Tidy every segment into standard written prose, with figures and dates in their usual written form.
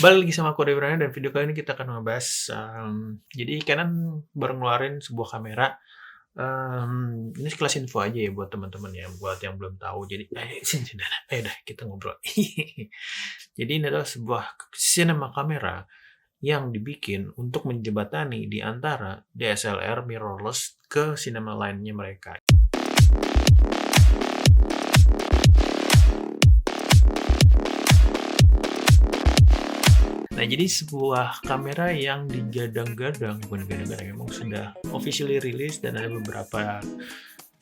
Balik lagi sama aku Dewi Rana, dan video kali ini kita akan ngebahas, jadi Canon baru ngeluarin sebuah kamera, ini sekelas info aja ya buat teman-teman ya, buat yang belum tahu. Jadi sini sini, ayo dah kita ngobrol. Jadi ini adalah sebuah cinema kamera yang dibikin untuk menjembatani di antara DSLR mirrorless ke cinema lainnya mereka. Nah, jadi sebuah kamera yang digadang-gadang, bukan gadang-gadang, memang sudah officially rilis, dan ada beberapa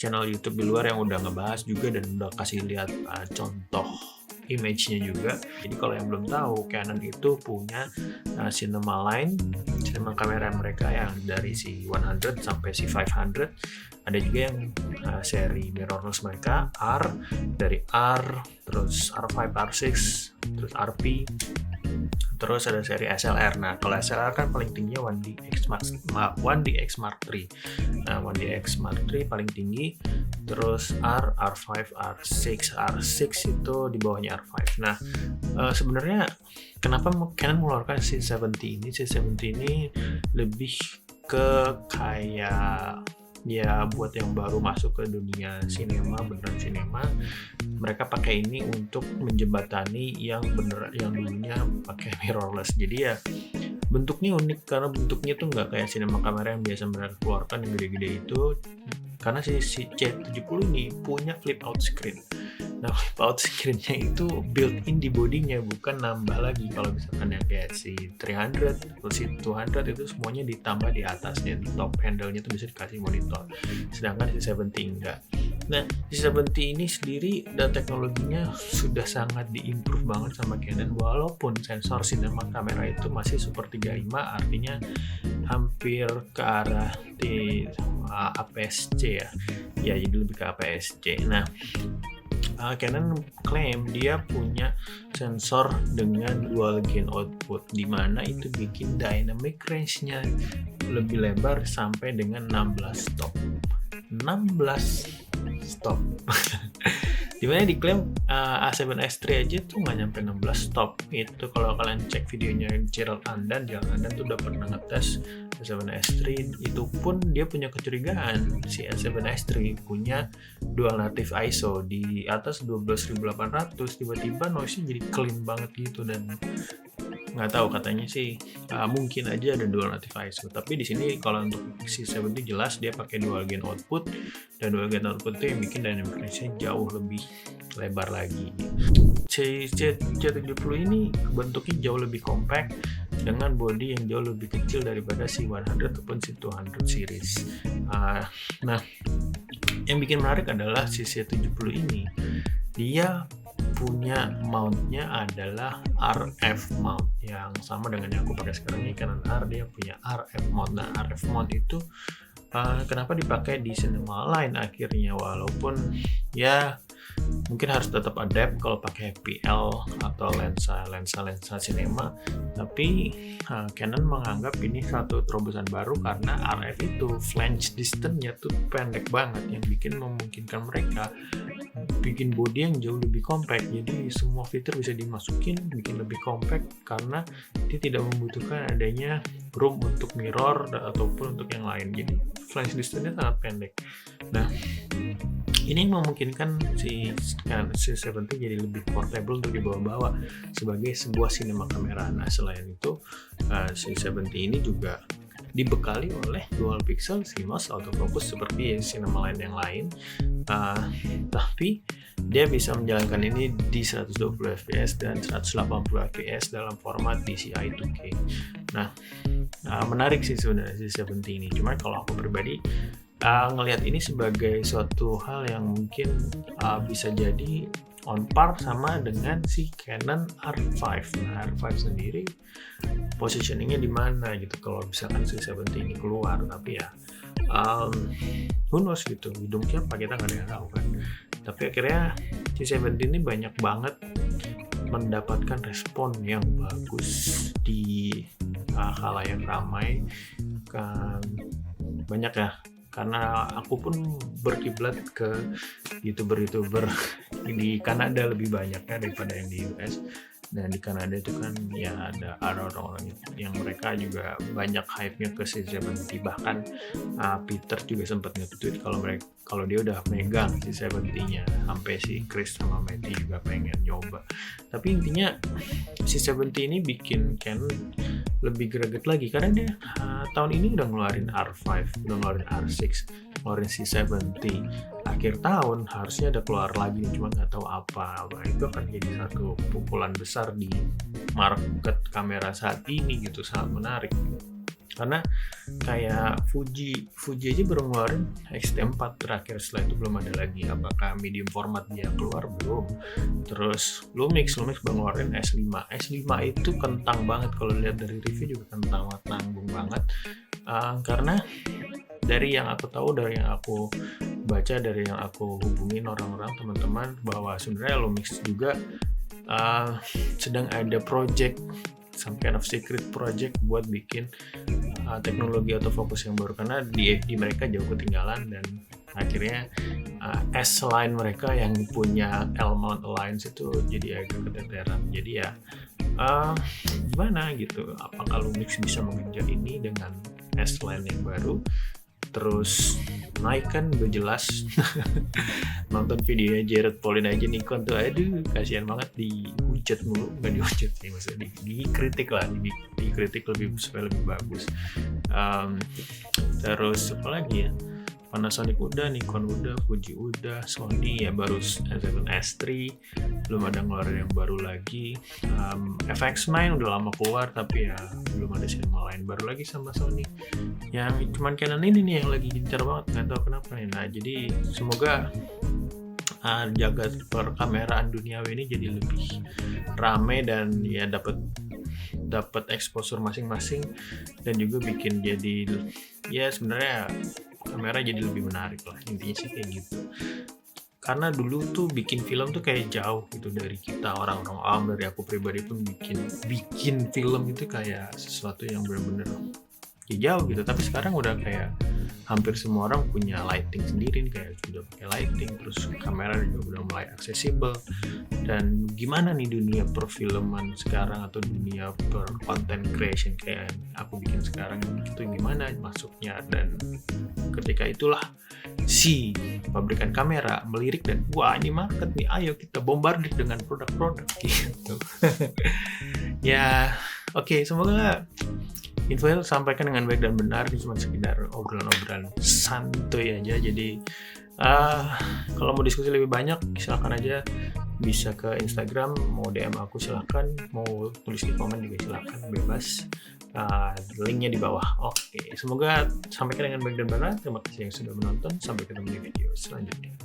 channel YouTube di luar yang udah ngebahas juga dan udah kasih lihat contoh image-nya juga. Jadi kalau yang belum tahu, Canon itu punya cinema line, cinema kamera mereka yang dari si 100 sampai si 500. Ada juga yang seri mirrorless mereka, R, dari R, terus R5, R6, terus RP, terus ada seri SLR. Nah, kalau SLR kan paling tingginya 1DX Mark III. Nah, 1DX Mark III paling tinggi, terus R, R5, R6 itu di bawahnya R5. Nah, sebenarnya kenapa Canon mengeluarkan C70 ini? C70 ini lebih ke kayak ya buat yang baru masuk ke dunia sinema, beneran sinema, mereka pakai ini untuk menjembatani yang dulunya pakai mirrorless. Jadi ya bentuknya unik, karena bentuknya tuh nggak kayak sinema kamera yang biasa mereka keluarkan yang gede-gede itu, karena si C70 ini punya flip out screen. Nah, flip out screen-nya itu built-in di bodinya, bukan nambah lagi. Kalau misalkan yang kayak si 300 atau si 200 itu semuanya ditambah di atasnya, di top handle-nya tuh bisa dikasih monitor. Sedangkan si 70 enggak. Nah, si 70 ini sendiri dan teknologinya sudah sangat diimprove banget sama Canon, walaupun sensor sinema kamera itu masih Super 35, artinya hampir ke arah di APS-C ya. Ya, jadi lebih ke APS-C. Nah, Canon klaim dia punya sensor dengan dual gain output, di mana itu bikin dynamic range-nya lebih lebar sampai dengan 16 stop. 16 stop. Dimana diklaim A7S3 aja tuh nggak nyampe 16 stop. Itu kalau kalian cek videonya Gerald Andan tuh udah pernah ngetes A7S3, itu pun dia punya kecurigaan si A7S3 punya dual native ISO di atas 12.800, tiba-tiba noise-nya jadi clean banget gitu, dan nggak tahu, katanya sih mungkin aja ada dual native ISO. Tapi di sini kalau untuk si 70 jelas dia pakai dual gain output, dan dual gain output itu yang bikin dynamic range-nya jauh lebih lebar lagi. C70 ini bentuknya jauh lebih compact dengan body yang jauh lebih kecil daripada si 100 ataupun si 200 series. Nah, yang bikin menarik adalah si C70 ini dia punya mountnya adalah RF mount yang sama dengan yang aku pakai sekarang ini. Canon R dia punya RF mount. Nah, RF mount itu kenapa dipakai di cinema line akhirnya, walaupun ya mungkin harus tetap adapt kalau pakai PL atau lensa sinema, tapi Canon menganggap ini satu terobosan baru karena RF itu flange distance-nya tuh pendek banget, yang bikin memungkinkan mereka bikin body yang jauh lebih compact. Jadi semua fitur bisa dimasukin, bikin lebih compact karena dia tidak membutuhkan adanya room untuk mirror ataupun untuk yang lain. Jadi flange distance-nya sangat pendek. Nah, ini memungkinkan si C70 jadi lebih portable untuk dibawa-bawa sebagai sebuah cinema kamera. Nah, selain itu si 70 ini juga dibekali oleh dual pixel CMOS autofocus seperti cinema line yang lain, tapi dia bisa menjalankan ini di 120 fps dan 180 fps dalam format DCI 2K. Nah, menarik sih sebenarnya si 70 ini. Cuma kalau aku pribadi ngelihat ini sebagai suatu hal yang mungkin bisa jadi on par sama dengan si Canon R5. Nah, R5 sendiri positioningnya di mana gitu kalau misalkan si 70 ini keluar, tapi ya who knows gitu, hidung siapa kita nggak ada yang tahu kan. Tapi akhirnya si 70 ini banyak banget mendapatkan respon yang bagus di khalayak ramai kan, banyak ya, karena aku pun berkiblat ke youtuber di Kanada lebih banyaknya daripada yang di US. Dan di Kanada itu kan ya ada orang-orang yang mereka juga banyak hype-nya ke C70. Bahkan Peter juga sempat nge-tweet kalau dia udah megang C70-nya, sampai si Chris sama Matty juga pengen nyoba. Tapi intinya C70 ini bikin Canon lebih greget lagi karena dia tahun ini udah ngeluarin R5, udah ngeluarin R6, ngeluarin C70. Akhir tahun harusnya ada keluar lagi, cuma nggak tahu apa. Nah, itu akan jadi satu pukulan besar di market kamera saat ini gitu, sangat menarik. Karena kayak Fuji aja baru ngeluarin X-T4 terakhir, setelah itu belum ada lagi. Apakah medium format dia keluar? Belum. Terus Lumix baru ngeluarin S5 itu kentang banget, kalau lihat dari review juga kentang banget, nanggung banget. Karena dari yang aku tahu, dari yang aku baca, dari yang aku hubungin orang-orang, teman-teman, bahwa sebenarnya Lumix juga sedang ada project, some kind of secret project buat bikin teknologi autofocus yang baru, karena di mereka jauh ketinggalan, dan akhirnya S line mereka yang punya L-mount Alliance itu jadi agak keteteran. Jadi ya gimana gitu, apakah Lumix bisa mengejar ini dengan S line yang baru? Terus Nikon udah jelas nonton videonya Jared Polin aja, Nikon tuh aduh kasihan banget, dihujat mulu, nggak dihujat sih, maksudnya dikritik lah, dikritik lebih supaya lebih bagus. Terus apa lagi ya, Panasonic udah, Nikon udah, Fuji udah, Sony ya baru A7S3, belum ada ngeluarin yang baru lagi. FX9 udah lama keluar tapi ya belum ada cinema lain baru lagi sama Sony. Yang cuman Canon ini nih yang lagi gencar banget, nggak tahu kenapa nih. Nah jadi semoga jagat perkameraan duniawi ini jadi lebih rame dan ya dapat exposure masing-masing, dan juga bikin jadi ya sebenarnya kamera jadi lebih menarik lah, intinya sih kayak gitu. Karena dulu tuh bikin film tuh kayak jauh gitu dari kita, orang-orang awam, dari aku pribadi pun bikin film itu kayak sesuatu yang benar-benar ya jauh gitu. Tapi sekarang udah kayak hampir semua orang punya lighting sendiri nih, kayak sudah pakai lighting, terus kamera juga udah mulai accessible. Dan gimana nih dunia perfilman sekarang atau dunia per content creation kayak aku bikin sekarang itu gimana masuknya, dan ketika itulah si pabrikan kamera melirik dan wah ini market nih, ayo kita bombardir dengan produk-produk gitu. Ya oke, semoga info yang sampaikan dengan baik dan benar, ini cuma sekedar obrolan-obrolan santuy aja. Jadi kalau mau diskusi lebih banyak silahkan aja, bisa ke Instagram, mau DM aku silahkan, mau tulis di komen juga silahkan, bebas. Linknya di bawah. Oke, semoga sampaikan dengan baik dan benar. Terima kasih yang sudah menonton, sampai ketemu di video selanjutnya.